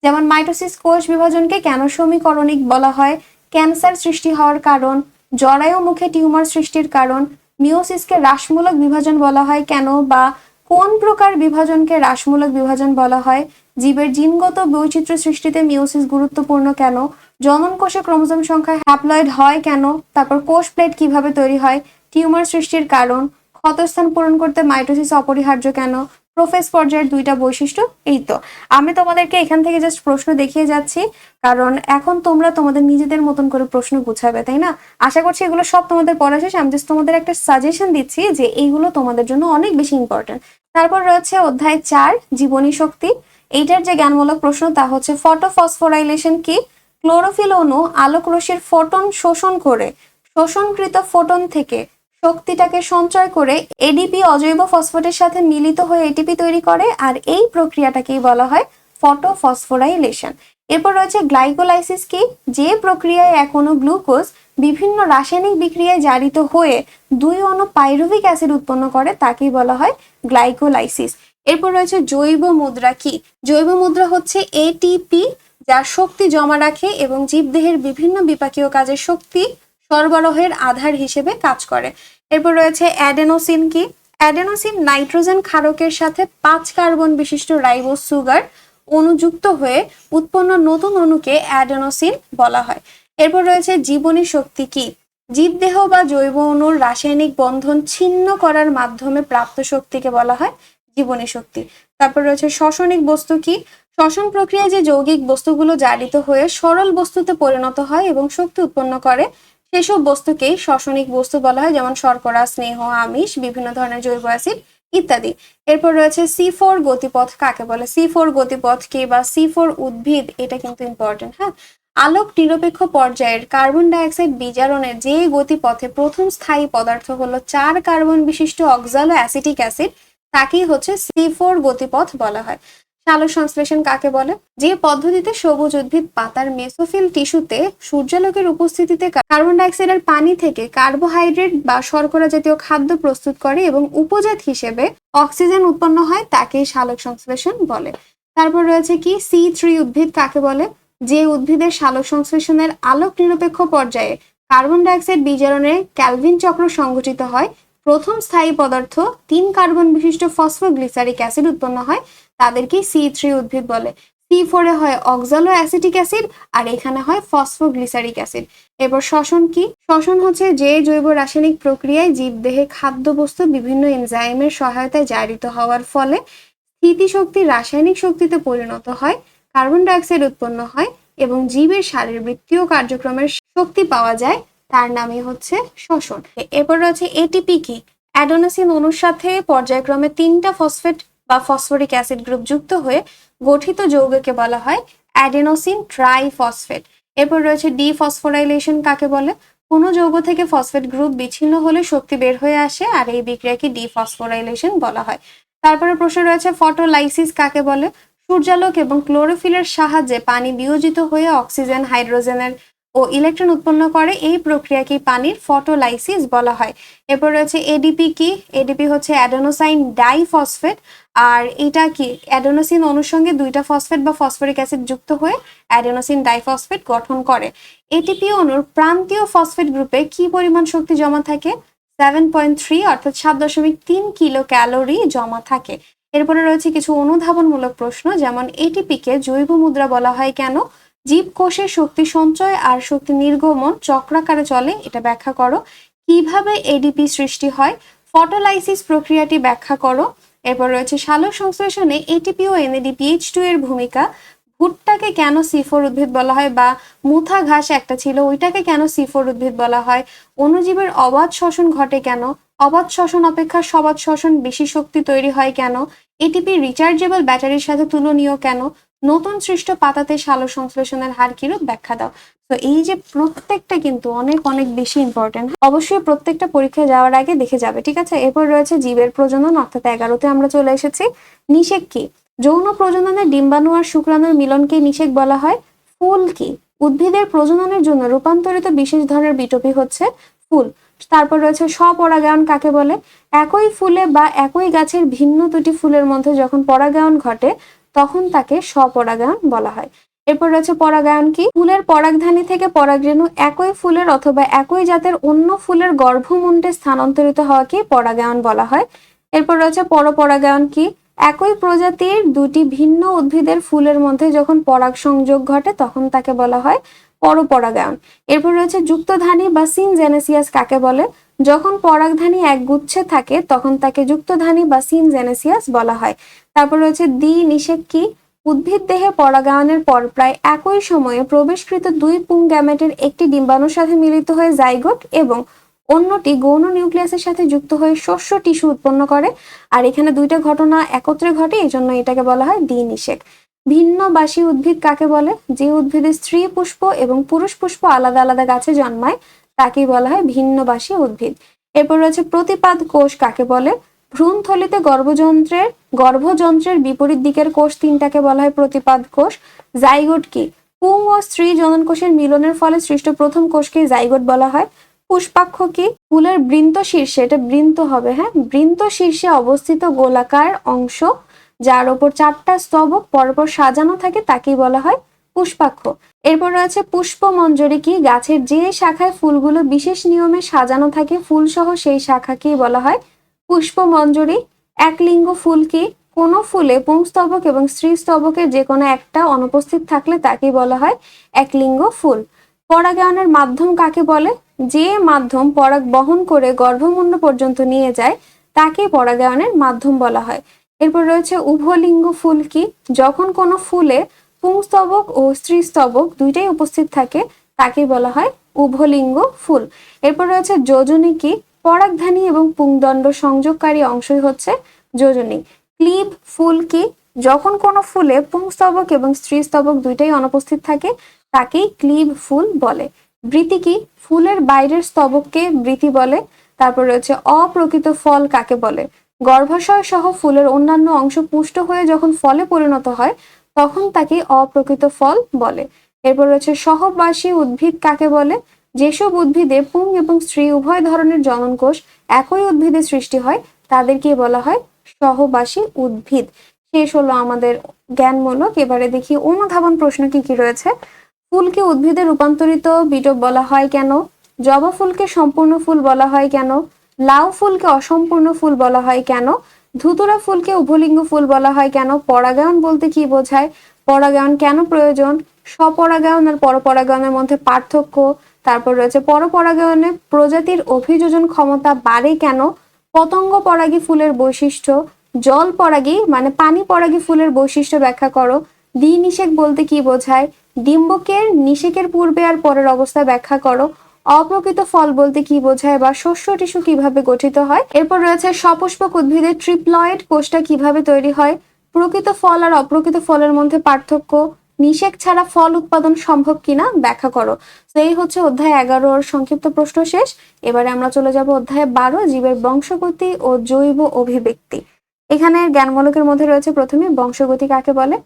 A: যেমন মাইটোসিস কোষ বিভাজনকে কেন সমীকরণিক বলা হয়? ক্যান্সার সৃষ্টি হওয়ার কারণ, জরায়ু মুখে টিউমার সৃষ্টির কারণ, মিওসিসকে হ্রাসমূলক বিভাজন বলা হয় কেন বা কোন প্রকার বিভাজনকে হ্রাসমূলক বিভাজন বলা হয়? জীবের জিনগত বৈচিত্র্য সৃষ্টিতে মিওসিস গুরুত্বপূর্ণ কেন? জনন কোষে ক্রোমোজোম সংখ্যা হ্যাপ্লয়েড হয় কেন? তারপর কোষ প্লেট কিভাবে তৈরি হয়? টিউমার সৃষ্টির কারণ, ক্ষতস্থান পূরণ করতে মাইটোসিস অপরিহার্য কেন? প্রোফেজ পর্যায়ের 2টা বৈশিষ্ট্য। এই তো আমি তোমাদেরকে এখান থেকে জাস্ট প্রশ্ন দেখিয়ে যাচ্ছি, কারণ এখন তোমরা তোমাদের নিজেদের মতন করে প্রশ্ন গুছাবে, তাই না? আশা করছি এগুলো সব তোমাদের পড়া শেষ। আমি জাস্ট তোমাদের একটা সাজেশন দিচ্ছি যে এইগুলো তোমাদের জন্য অনেক বেশি ইম্পর্টেন্ট। তারপর রয়েছে অধ্যায় 4 জীবনী শক্তি। এইটার যে জ্ঞানমূলক প্রশ্ন তা হচ্ছে ফটোফসফোরাইলেশন কি? ক্লোরোফিল অণু আলোক রশ্মির ফোটন শোষণ করে শোষণকৃত ফোটন থেকে শক্তিটাকে সঞ্চয় করে এডিপি অজৈব ফসফেটের সাথে মিলিত হয়ে এটিপি তৈরি করে আর এই প্রক্রিয়াটাকেই বলা হয় ফটোফসফোরাইলেশন। এরপর রয়েছে গ্লাইকোলাইসিস কি? যে প্রক্রিয়ায় এক অণু গ্লুকোজ বিভিন্ন রাসায়নিক বিক্রিয়ায় জারিত হয়ে 2 অণু পাইরুভিক অ্যাসিড উৎপন্ন করে তাকেই বলা হয় গ্লাইকোলাইসিস। এরপর রয়েছে জৈব মুদ্রা কি? জৈব মুদ্রা হচ্ছে এটিপি যা শক্তি জমা রাখে এবং জীবদেহের বিভিন্ন বিপাকীয় কাজে শক্তি সরবরাহের আধার হিসেবে কাজ করে। এরপর রয়েছে অ্যাডেনোসিন কি? অ্যাডেনোসিন নাইট্রোজেন ক্ষারকের সাথে 5 কার্বন বিশিষ্ট রাইবোজ সুগার অণুযুক্ত হয়ে উৎপন্ন নতুন অণুকে অ্যাডেনোসিন বলা হয়। এরপর রয়েছে জীবনী শক্তি কি? জীবদেহ বা জৈব অণুর রাসায়নিক বন্ধন ছিন্ন করার মাধ্যমে প্রাপ্ত শক্তিকে বলা হয় জীবনী শক্তি। তারপর রয়েছে শ্বসনিক বস্তু কি? শ্বসন প্রক্রিয়ায় যে যৌগিক বস্তুগুলো জারিত হয়ে সরল বস্তুতে পরিণত হয় এবং শক্তি উৎপন্ন করে সেসব বস্তুকেই শ্বসনিক বস্তু বলা হয়, যেমন শর্করা, স্নেহ, আমিষ, বিভিন্ন ধরনের জৈব অ্যাসিড ইত্যাদি। এরপর রয়েছে C4 গতিপথ কাকে বলে? C4 গতিপথ কি বা C4 উদ্ভিদ, এটা কিন্তু ইম্পর্টেন্ট। হ্যাঁ, আলোক নিরপেক্ষ পর্যায়ের কার্বন ডাইঅক্সাইড বিজারণের যে গতিপথে প্রথম স্থায়ী পদার্থ হলো 4 কার্বন বিশিষ্ট অক্সালো অ্যাসিটিক অ্যাসিড, তাকেই হচ্ছে C4 গতিপথ বলা হয়। সালোক সংশ্লেষণ কাকে বলে? যে পদ্ধতিতে সবুজ উদ্ভিদ পাতার মেসোফিল টিস্যুতে সূর্যালোকের উপস্থিতিতে কার্বন ডাইঅক্সাইড আর পানি থেকে কার্বোহাইড্রেট বা শর্করা জাতীয় খাদ্য প্রস্তুত করে এবং উপজাত হিসেবে অক্সিজেন উৎপন্ন হয়, তাকেই সালোক সংশ্লেষণ বলে। তারপর রয়েছে কি C3 উদ্ভিদ কাকে বলে? যে উদ্ভিদের সালোক সংশ্লেষণের আলোক নিরপেক্ষ পর্যায়ে কার্বন ডাইঅক্সাইড বিজারণে ক্যালভিন চক্র সংঘটিত হয়, প্রথম স্থায়ী পদার্থ 3 কার্বন বিশিষ্ট ফসফোগ্লিসারিক অ্যাসিড উৎপন্ন হয়, তাদেরকে C3 উদ্ভিদ বলে। C4 এ হয় অক্সালো অ্যাসিটিক অ্যাসিড আর এখানে হয় ফসফোগ্লিসারিক অ্যাসিড। এরপর শ্বসন কি? শ্বসন হচ্ছে যে জৈব রাসায়নিক প্রক্রিয়ায় জীবদেহে খাদ্যবস্তু বিভিন্ন এনজাইমের সহায়তায় জারিত হওয়ার ফলে স্থিতিশক্তি রাসায়নিক শক্তিতে পরিণত হয়, কার্বন ডাইঅক্সাইড উৎপন্ন হয় এবং জীবের শারীরবৃত্তীয় কার্যক্রমের শক্তি পাওয়া যায়, তার নামই হচ্ছে শ্বসন। এরপর রয়েছে এটিপি কি? অ্যাডেনোসিন অণুর সাথে পর্যায়ক্রমে 3টা ফসফেট বা ফসফরিক অ্যাসিড গ্রুপ যুক্ত হয়ে গঠিত যৌগকে বলা হয় অ্যাডেনোসিন ট্রাইফসফেট। এরপর রয়েছে ডিফসফোরাইলেশন কাকে বলে? কোনো যৌগ থেকে ফসফেট গ্রুপ বিচ্ছিন্ন হলে শক্তি বের হয়ে আসে আর এই বিক্রিয়াকে ডিফসফোরাইলেশন বলা হয়। তারপরে প্রশ্ন রয়েছে ফটোলাইসিস কাকে বলে? সূর্যালোক এবং ক্লোরোফিলের সাহায্যে পানি বিয়োজিত হয়ে অক্সিজেন, হাইড্রোজেনের ও ইলেকট্রন উৎপন্ন করে, এই প্রক্রিয়াকে পানির ফটোলাইসিস বলা হয়। এরপর রয়েছে এডিপি কি? এডিপি হচ্ছে অ্যাডেনোসাইন ডাইফসফেট, আর এটা কি? অ্যাডেনোসিন অণুর সঙ্গে 2টা ফসফেট বা ফসফরিক অ্যাসিড যুক্ত হয়ে অ্যাডেনোসিন ডাইফসফেট গঠন করে। এটিপি অণুর প্রান্তীয় ফসফেট গ্রুপে কি পরিমাণ শক্তি জমা থাকে? 7.3 অর্থাৎ 7.3 কিলো ক্যালোরি জমা থাকে। এরপরে রয়েছে কিছু অনুধাবনমূলক প্রশ্ন, যেমন এটিপিকে জৈব মুদ্রা বলা হয় কেন? জীবকোষের শক্তি সঞ্চয় আর শক্তি নির্গমন চক্রাকারে চলে, এটা ব্যাখ্যা করো। কিভাবে এডিপি সৃষ্টি হয়? ফটোলাইসিস প্রক্রিয়াটি ব্যাখ্যা করো। এরপর রয়েছে সালোক সংশ্লেষণে এটিপি ও NADPH2 এর ভূমিকা। ভুট্টাকে কেন C4 উদ্ভিদ বলা হয়, বা মুথা ঘাস একটা ছিল ওইটাকে কেন C4 উদ্ভিদ বলা হয়? অণুজীবের অবাধ শ্বসন ঘটে কেন? অবাধ শ্বসন অপেক্ষা সবাধ শ্বসন বেশি শক্তি তৈরি হয় কেন? এটিপি রিচার্জেবল ব্যাটারির সাথে তুলনীয় কেন? নতুন সৃষ্ট পাতাতে সালোক সংশ্লেষণের হার কিরূপ, ব্যাখ্যা দাও। তো এই যে প্রত্যেকটা কিন্তু অনেক অনেক বেশি ইম্পর্টেন্ট, অবশ্যই প্রত্যেকটা পরীক্ষায় যাওয়ার আগে দেখে যাবে, ঠিক আছে? এরপর রয়েছে জীবের প্রজনন, অর্থাৎ 11তে আমরা চলে এসেছি। নিষেক কি? যৌন প্রজননে ডিম্বাণু আর শুক্রাণুর মিলনকে নিষেক বলা হয়। ফুল কি? উদ্ভিদের প্রজননের জন্য রূপান্তরিত বিশেষ ধরনের বিটপি হচ্ছে ফুল। তারপর রয়েছে স্বপরাগায়ন কাকে বলে? একই ফুলে বা একই গাছের ভিন্ন দুটি ফুলের মধ্যে যখন পরাগায়ন ঘটে তখন তাকে স্বপরাগায়ন বলা হয়। এরপর রয়েছে পরাগায়ন কি? ফুলের পরাগধানী থেকে পরাগরেণু একই ফুলের অথবা একই জাতের অন্য ফুলের গর্ভমুণ্ডে স্থানান্তরিত হওয়াকে পরাগায়ন বলা হয়। এরপর রয়েছে পরপরাগায়ন কি? একই প্রজাতির দুটি ভিন্ন উদ্ভিদের ফুলের মধ্যে যখন পরাগ সংযোগ ঘটে তখন তাকে বলা হয় পরপরাগায়ন। এরপর রয়েছে যুক্তধানী বা সিনজেনেসিয়াস কাকে বলে? যখন পরাগধানী এক গুচ্ছে থাকে তখন তাকে যুক্তধানী বা সিনজেনেসিয়াস বলা হয়। তারপর রয়েছে দ্বিনিষেক কি? উদ্ভিদ দেহে পরাগায়নের পর প্রায় একই সময়ে প্রবেশকৃত 2 পুং গ্যামেটের একটি ডিম্বাণুর সাথে মিলিত হয়ে জাইগোট এবং অন্যটি গৌণ নিউক্লিয়াসের সাথে যুক্ত হয়ে শস্য টিস্যু উৎপন্ন করে, আর এখানে 2টা ঘটনা একত্রে ঘটে, এই জন্য এটাকে বলা হয় দ্বিনিষেক। ভিন্নবাসী উদ্ভিদ কাকে বলে? যে উদ্ভিদে স্ত্রী পুষ্প এবং পুরুষ পুষ্প আলাদা আলাদা গাছে জন্মায় তাকেই বলা হয় ভিন্নবাসী উদ্ভিদ। এরপর রয়েছে প্রতিপাদ কোষ কাকে বলে? ভ্রূণথলিতে গর্ভযন্ত্রের বিপরীত দিকের কোষ 3টাকে বলা হয় প্রতিপাদ কোষ। জাইগোট কি? পুং ও স্ত্রী জনন কোষের মিলনের ফলে সৃষ্ট প্রথম কোষকে জাইগোট বলা হয়। পুষ্পাক্ষ কি? ফুলের বৃন্ত শীর্ষে, এটা বৃন্ত হবে, হ্যাঁ, বৃন্ত শীর্ষে অবস্থিত গোলাকার অংশ যার ওপর 4টা স্তবক পরপর সাজানো থাকে তাকেই বলা হয় পুষ্পাক্ষ। এরপর রয়েছে পুষ্পমঞ্জরি কি? গাছের যে শাখায় ফুলগুলো বিশেষ নিয়মে সাজানো থাকে ফুল সহ সেই শাখাকেই বলা হয় পুষ্পমঞ্জরি। একলিঙ্গ ফুল কি? কোনো ফুলে পুংস্তবক এবং স্ত্রীস্তবকের যে কোনো একটা অনুপস্থিত থাকলে তাকেই বলা হয় একলিঙ্গ ফুল। পরাগায়নের মাধ্যম কাকে বলে? যে মাধ্যম পরাগ বহন করে গর্ভমুণ্ড পর্যন্ত নিয়ে যায় তাকে পরাগায়নের মাধ্যম বলা হয়। এরপর রয়েছে উভলিঙ্গ ফুল কি? যখন কোনো ফুলে পুংস্তবক ও স্ত্রীস্তবক দুইটাই উপস্থিত থাকে তাকে বলা হয় উভলিঙ্গ ফুল। এরপর রয়েছে যোজনী কি? পরাগধানী এবং পুংদণ্ড সংযোগকারী অংশই হচ্ছে যোজনী। ক্লিব ফুল কি? যখন কোনো ফুলে পুংস্তবক এবং স্ত্রীস্তবক দুইটাই অনুপস্থিত থাকে তাকেই ক্লিব ফুল বলে। বৃতি কি? ফুলের বাইরের স্তবককে বৃতি বলে। তারপর রয়েছে অপ্রকৃত ফল কাকে বলে? গর্ভাশয় সহ ফুলের অন্যান্য অংশ পুষ্ট হয়ে যখন ফলে পরিণত হয় তখন তাকে অপ্রকৃত ফল বলে। এরপর রয়েছে সহবাসী উদ্ভিদ কাকে বলে? যেসব উদ্ভিদে পুং এবং স্ত্রী উভয় ধরনের জননকোষ একই উদ্ভিদে সৃষ্টি হয় তাদেরকে বলা হয় সহবাসী উদ্ভিদ। শেষ হলো আমাদের জ্ঞানমূলক। এবারে দেখি অনুধাবন প্রশ্ন কি কি রয়েছে। ফুলকে উদ্ভিদে রূপান্তরিত বিটপ বলা হয় কেন? জবা ফুলকে সম্পূর্ণ ফুল বলা হয় কেন? লাউ ফুলকে অসম্পূর্ণ ফুল বলা হয় কেন? ধুতুরা ফুলকে উভলিঙ্গ ফুল বলা হয় কেন? পরাগায়ন বলতে কি বোঝায়? পরাগায়ন কেন প্রয়োজন? স্বপরাগায়ন আর পরপরাগায়নের মধ্যে পার্থক্য। তারপর রয়েছে পরপরাগায়নে প্রজাতির অভিযোজন ক্ষমতা বাড়ে কেন? পতঙ্গ পরাগী ফুলের বৈশিষ্ট্য। জল পরাগী মানে পানি পরাগী ফুলের বৈশিষ্ট্য ব্যাখ্যা করো। দ্বিনিষেক বলতে কি বোঝায়? ডিম্বকের নিষেকের পূর্বে আর পরের অবস্থা ব্যাখ্যা করো। অপ্রকৃত ফল বলতে কি বোঝায় বা শস্য টিস্যু কিভাবে গঠিত হয়। এরপর রয়েছে সপুষ্পক উদ্ভিদের ট্রিপ্লয়েড কোষটা কিভাবে তৈরি হয়। প্রকৃত ফল আর অপ্রকৃত ফলের মধ্যে পার্থক্য। নিষেক ছাড়া ফল উৎপাদন সম্ভব কিনা ব্যাখ্যা করো। তো এই হচ্ছে অধ্যায় 11 সংক্ষিপ্ত প্রশ্ন শেষ। এবারে আমরা চলে যাব অধ্যায় 12 জীবের বংশগতি ও জৈব অভিব্যক্তি। এখানে জ্ঞানমূলকের মধ্যে রয়েছে প্রথমে বংশগতি কাকে বলে?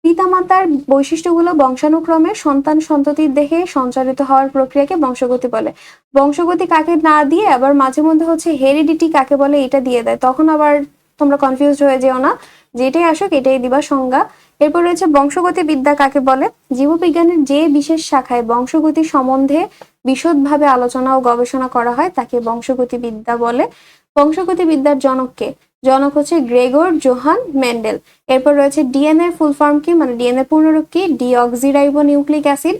A: পিতামাতার বৈশিষ্ট্যগুলো বংশানুক্রমে সন্তান সন্ততির দেহে সঞ্চারিত হওয়ার প্রক্রিয়াকে বংশগতি বলে। বংশগতি কাকে না দিয়ে আবার মাঝে মধ্যে হচ্ছে হেরিডিটি কাকে বলে এটা দিয়ে দেয়, তখন আবার তোমরা কনফিউজ হয়ে যেও না, যেটাই আসুক এটাই দিবা সংজ্ঞা। এরপর রয়েছে বংশগতি বিদ্যা কাকে বলে? জীববিজ্ঞানের যে বিশেষ শাখায় বংশগতি সম্বন্ধে বিশদভাবে আলোচনা ও গবেষণা করা হয় তাকে বংশগতি বিদ্যা বলে। বংশগতি বিদ্যার জনককে? জনক হচ্ছে গ্রেগর জোহান মেন্ডেল। এরপর রয়েছে ডিএনএ ফুল ফর্ম কি, মানে ডিএনএ পূর্ণরূপ কি? Deoxyribo nucleic acid.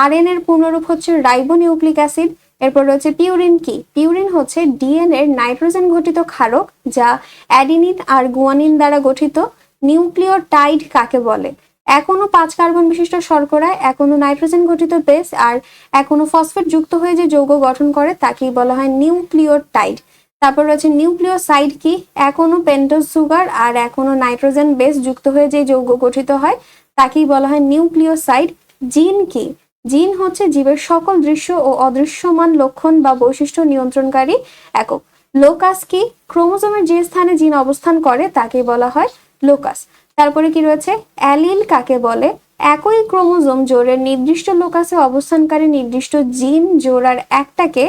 A: আরএন এর পূর্ণরূপ হচ্ছে রাইবো নিউক্লিক অ্যাসিড। এরপর রয়েছে পিউরিন কি? পিউরিন হচ্ছে ডিএনএ এর নাইট্রোজেন ঘটিত ক্ষারক যা অ্যাডিনিন আর গুয়ানিন দ্বারা গঠিত। নিউক্লিওটাইড কাকে বলে? এখনো 5 কার্বন বিশিষ্ট শর্করা, এখনো নাইট্রোজেন ঘটিত বেস আর এখনো ফসফেট যুক্ত হয়ে যে যৌগ গঠন করে তাকেই বলা হয় নিউক্লিওটাইড। তারপর রয়েছে নিউক্লিওসাইড কি? এখনো পেন্টোজ সুগার আর এখনো নাইট্রোজেন বেস যুক্ত হয়ে যে যৌগ গঠিত হয় তাকেই বলা হয় নিউক্লিওসাইড। জিন কি? জিন হচ্ছে জীবের সকল দৃশ্য ও অদৃশ্যমান লক্ষণ বা বৈশিষ্ট্য নিয়ন্ত্রণকারী একক। লোকাস কি? ক্রোমোজোমের যে স্থানে জিন অবস্থান করে তাকে বলা হয় লোকাস। তারপরে কি রয়েছে? অ্যালিল কাকে বলে? একই ক্রোমোজোম জোড়ের নির্দিষ্ট লোকাসে অবস্থানকারী নির্দিষ্ট জিন জোড়ার একটাকে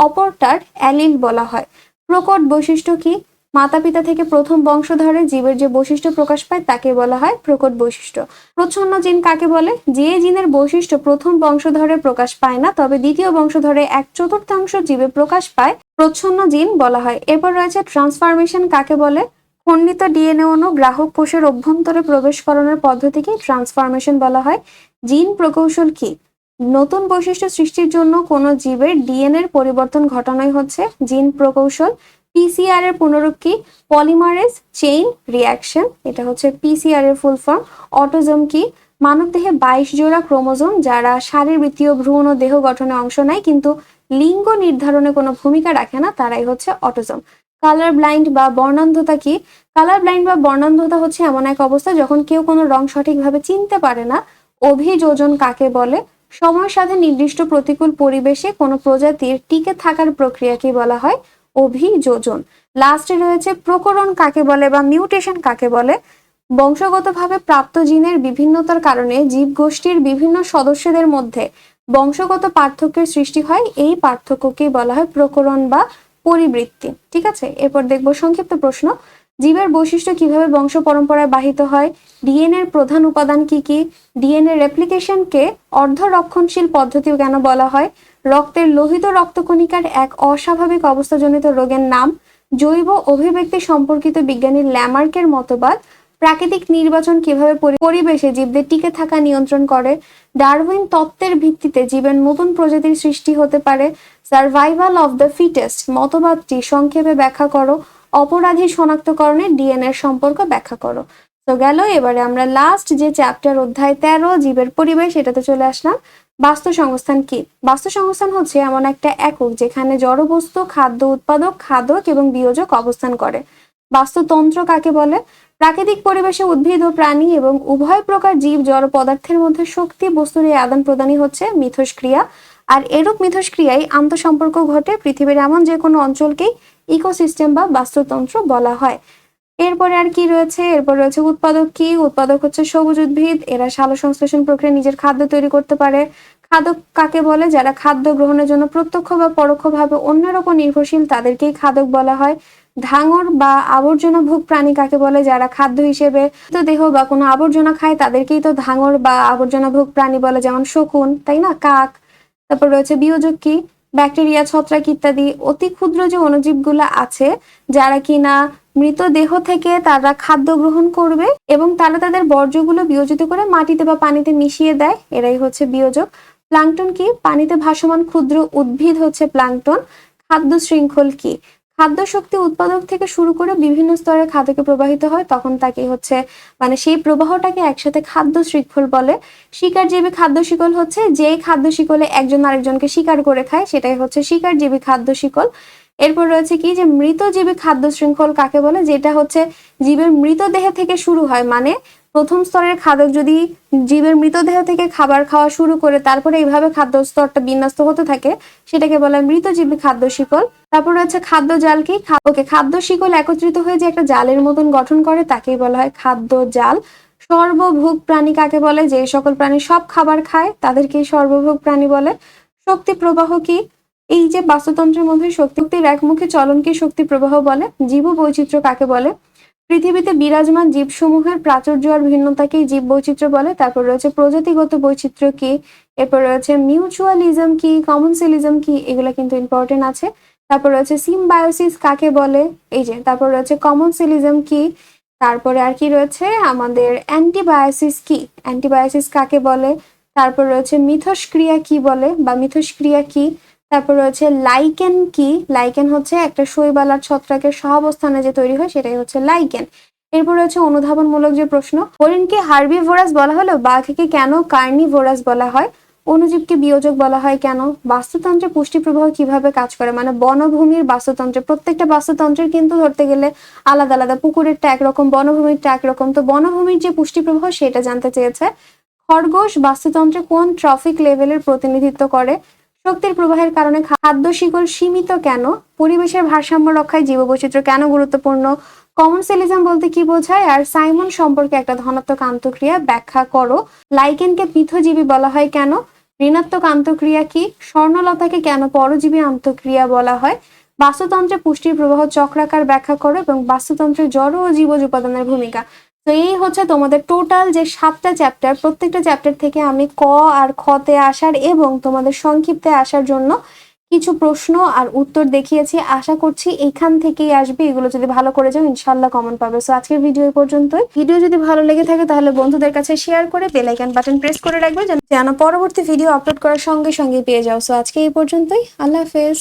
A: অপরটার অ্যালিল বলা হয়। প্রকট বৈশিষ্ট্য কি? মাতা পিতা থেকে প্রথম বংশধরে জীবের যে বৈশিষ্ট্য প্রকাশ পায় তাকে বলা হয় প্রকট বৈশিষ্ট্য। প্রচ্ছন্ন জিন কাকে বলে? যে জিনের বৈশিষ্ট্য প্রথম বংশধরে প্রকাশ পায় না তবে দ্বিতীয় বংশধরে 1/4 জীবে প্রকাশ পায় প্রচ্ছন্ন জিন বলা হয়। এরপর রয়েছে ট্রান্সফরমেশন কাকে বলে? খণ্ডিত ডিএনএ অণু গ্রাহক কোষের অভ্যন্তরে প্রবেশ করানোর পদ্ধতিকে ট্রান্সফরমেশন বলা হয়। জিন প্রকৌশল কি? নতুন বৈশিষ্ট্য সৃষ্টির জন্য কোনো জীবের ডিএনএ এর পরিবর্তন ঘটানোই হচ্ছে জিন প্রকৌশল। পিসিআর এর পুনরূপ কি? পলিমারেজ চেইন রিঅ্যাকশন, এটা হচ্ছে পিসিআর এর ফুল ফর্ম। অটোজোম কি? মানবদেহে 22 জোড়া ক্রোমোজোম যারা শারীরবৃত্তীয় ভ্রূণ ও দেহ গঠনে অংশ নেয় কিন্তু লিঙ্গ নির্ধারণে কোনো ভূমিকা রাখে না, তারাই হচ্ছে অটোজোম। কালার ব্লাইন্ড বা বর্ণান্ধতা কি? কালার ব্লাইন্ড বা বর্ণান্ধতা হচ্ছে এমন এক অবস্থা যখন কেউ কোনো রং সঠিকভাবে চিনতে পারে না। অভিযোজন কাকে বলে? সময়ের সাথে নির্দিষ্ট প্রতিকূল পরিবেশে কোনো প্রজাতির টিকে থাকার প্রক্রিয়াকে বলা হয় অভিযোজন। লাস্টে রয়েছে প্রকরণ কাকে বলে বা মিউটেশন কাকে বলে? বংশগতভাবে প্রাপ্ত জিনের বিভিন্নতার কারণে জীবগোষ্ঠীর বিভিন্ন সদস্যদের মধ্যে বংশগত পার্থক্যের সৃষ্টি হয়, এই পার্থক্যকেই বলা হয় প্রকরণ বা পরিবৃত্তি। ঠিক আছে, এরপর দেখবো সংক্ষিপ্ত প্রশ্ন। জীবের বৈশিষ্ট্য কিভাবে বংশ পরম্পরায় বাহিত হয়? ডিএনএ এর প্রধান উপাদান কি কি? ডিএনএ রেপ্লিকেশনকে অর্ধরক্ষণশীল পদ্ধতি কেন বলা হয়? রক্তের লোহিত রক্তকণিকার এক অস্বাভাবিক অবস্থাজনিত রোগের নাম? জৈব অভিব্যক্তি সম্পর্কিত বিজ্ঞানী ল্যামার্কের মতবাদ। প্রাকৃতিক নির্বাচন কিভাবে পরিবেশে জীবদের টিকে থাকা নিয়ন্ত্রণ করে, ডারউইন তত্ত্বের ভিত্তিতে জীবের নতুন প্রজাতির সৃষ্টি হতে পারে, সার্ভাইভাল অফ দ্য ফিটেস্ট মতবাদটি সংক্ষেপে ব্যাখ্যা করো, অপরাধী শনাক্তকরণে ডিএনএর সম্পর্ক ব্যাখ্যা করো। তো গেল, এবারে আমরা লাস্ট যে চ্যাপ্টার অধ্যায় 13 জীবের পরিবেশ, এটাতে চলে আসলাম। বাস্তু সংস্থান কি? বাস্তু সংস্থান হচ্ছে এমন একটা একক যেখানে জড়বস্তু, খাদ্য উৎপাদক, খাদক এবং বিয়োজক অবস্থান করে। বাস্তুতন্ত্র কাকে বলে? প্রাকৃতিক পরিবেশে উদ্ভিদ ও প্রাণী এবং উভয় প্রকার জীব জড় পদার্থের মধ্যে শক্তি বস্তুর এই আদান প্রদানই হচ্ছে মিথস্ক্রিয়া। আর এরূপ মিথস্ক্রিয়ায় আন্তঃসম্পর্ক ঘটে পৃথিবীর এমন যে কোনো অঞ্চলকেই ইকোসিস্টেম বা বাস্তুতন্ত্র বলা হয়। এরপরে আর কি রয়েছে? এরপর রয়েছে উৎপাদক কি? উৎপাদক হচ্ছে সবুজ উদ্ভিদ, এরা সালোকসংশ্লেষণ প্রক্রিয়ায় নিজের খাদ্য তৈরি করতে পারে। খাদক কাকে বলে? যারা খাদ্য গ্রহণের জন্য প্রত্যক্ষ বা পরোক্ষভাবে অন্যের উপর নির্ভরশীল, তাদেরকেই খাদক বলা হয়। ধাঙর বা আবর্জনা ভোগ প্রাণী কাকে বলে? যারা খাদ্য হিসেবে দেহ বা কোনো আবর্জনা খায় তাদেরকেই তো ধাঙর বা আবর্জনা ভোগ প্রাণী বলে, যেমন শকুন, তাই না, কাক। তারপর রয়েছে বিয়োজক কি? ব্যাকটেরিয়া, ছত্রাক ইত্যাদি অতি ক্ষুদ্র যে অণুজীবগুলো আছে, যারা কিনা মৃতদেহ থেকে তারা খাদ্য গ্রহণ করবে এবং তারা তাদের বর্জ্যগুলো বিয়োজিত করে মাটিতে বা পানিতে মিশিয়ে দেয়, এরাই হচ্ছে বিয়োজক। প্লাঙ্কটন কি? পানিতে ভাসমান ক্ষুদ্র উদ্ভিদ হচ্ছে প্লাঙ্কটন। খাদ্য শৃঙ্খল কি? খাদ্য শক্তি উৎপাদক থেকে শুরু করে বিভিন্ন স্তরে খাদ্যকে প্রবাহিত হয়, তখন তাকে হচ্ছে সেই প্রবাহটাকে একসাথে খাদ্য শৃঙ্খল বলে। শিকারজীবী খাদ্য শিকল হচ্ছে যেই খাদ্য শিকলে একজন আরেকজনকে শিকার করে খায়, সেটাই হচ্ছে শিকারজীবী খাদ্য শিকল। এরপর রয়েছে কি, যে মৃতজীবী খাদ্য শৃঙ্খল কাকে বলে? যেটা হচ্ছে জীবের মৃতদেহ থেকে শুরু হয়, প্রথম স্তরের খাদক যদি জীবের মৃতদেহ থেকে খাবার খাওয়া শুরু করে তারপরে এইভাবে খাদ্য স্তরটা বিন্যস্ত হতে থাকে, সেটাকে বলা হয় মৃতজীবী খাদ্য শিকল। তারপর রয়েছে খাদ্য জাল কি? খাদ্য শিকল একত্রিত হয়ে যে একটা জালের মতন গঠন করে তাকেই বলা হয় খাদ্য জাল। সর্বভোগ প্রাণী কাকে বলে? যে সকল প্রাণী সব খাবার খায় তাদেরকেই সর্বভোগ প্রাণী বলে। শক্তি প্রবাহ কি? এই যে বাস্তুতন্ত্রের মধ্যে শক্তির একমুখী চলনকে শক্তি প্রবাহ বলে। জীব বৈচিত্র্য কাকে বলে? পৃথিবীতে বিরাজমান জীবসমূহের প্রাচুর্য আর ভিন্নতাকেই জীব বৈচিত্র্য বলে। তারপর রয়েছে প্রজাতিগত বৈচিত্র্য কি? এরপর রয়েছে মিউচুয়ালিজম কি, কমনসেলিজম কি, এগুলো কিন্তু ইম্পর্টেন্ট আছে। তারপর রয়েছে সিম্বায়োসিস কাকে বলে? এই যে, তারপর রয়েছে কমনসেলিজম কি। তারপরে আর কি রয়েছে আমাদের অ্যান্টিবায়োসিস কি? অ্যান্টিবায়োসিস কাকে বলে? তারপর রয়েছে মিথস্ক্রিয়া কি বলে বা মিথস্ক্রিয়া কি। তারপর রয়েছে লাইকেন কি? লাইকেন হচ্ছে একটা শৈবালার ছত্রাকের সহাবস্থানে যে তৈরি হয় সেটাই হচ্ছে লাইকেন। এরপর রয়েছে অনুধাবনমূলক যে প্রশ্ন, হরিণকে হার্বিভোরাস বলা হলো, বাঘকে কেন কার্নিভোরাস বলা হয়, অণুজীবকে বিয়োজক বলা হয় কেন, বাস্তুতন্ত্রে পুষ্টি প্রবাহ কিভাবে কাজ করে, বনভূমির বাস্তুতন্ত্রে, প্রত্যেকটা বাস্তুতন্ত্রের কিন্তু ধরতে গেলে আলাদা আলাদা, পুকুরেরটা একরকম, বনভূমিরটা একরকম, তো বনভূমির যে পুষ্টি প্রবাহ সেটা জানতে চেয়েছে। খরগোশ বাস্তুতন্ত্রে কোন ট্রফিক লেভেলের প্রতিনিধিত্ব করে, শক্তির প্রবাহের কারণে খাদ্য শিকল সীমিত কেন, পরিবেশের ভারসাম্য রক্ষায় জীববৈচিত্র্য কেন গুরুত্বপূর্ণ, কমনসেলিজম বলতে কি বোঝায়, আর সাইমন সম্পর্কে একটা ধনাত্মক আন্তঃক্রিয়া ব্যাখ্যা করো। লাইকেনকে পৃথজীবী বলা হয় কেন, ঋণাত্মক আন্তঃক্রিয়া কি, স্বর্ণলতাকে কেন পরজীবী আন্তঃক্রিয়া বলা হয়, বাস্তুতন্ত্রে পুষ্টির প্রবাহ চক্রাকার ব্যাখ্যা করো এবং বাস্তুতন্ত্রের জড় ও জীবজ উপাদানের ভূমিকা। তো এই হচ্ছে তোমাদের টোটাল যে 7টা চ্যাপ্টার। প্রত্যেকটা চ্যাপ্টার থেকে আমি ক আর খতে আসার এবং তোমাদের সংক্ষিপ্তে আসার জন্য কিছু প্রশ্ন আর উত্তর দেখিয়েছি। আশা করছি এখান থেকেই আসবে, এগুলো যদি ভালো করে যাও ইনশাল্লাহ কমন পাবে। সো আজকের ভিডিও এই পর্যন্তই। ভিডিও যদি ভালো লেগে থাকে তাহলে বন্ধুদের কাছে শেয়ার করে বেল আইকন বাটন প্রেস করে রাখবে যেন পরবর্তী ভিডিও আপলোড করার সঙ্গে সঙ্গে পেয়ে যাও। সো আজকে এই পর্যন্তই, আল্লাহ হাফেজ।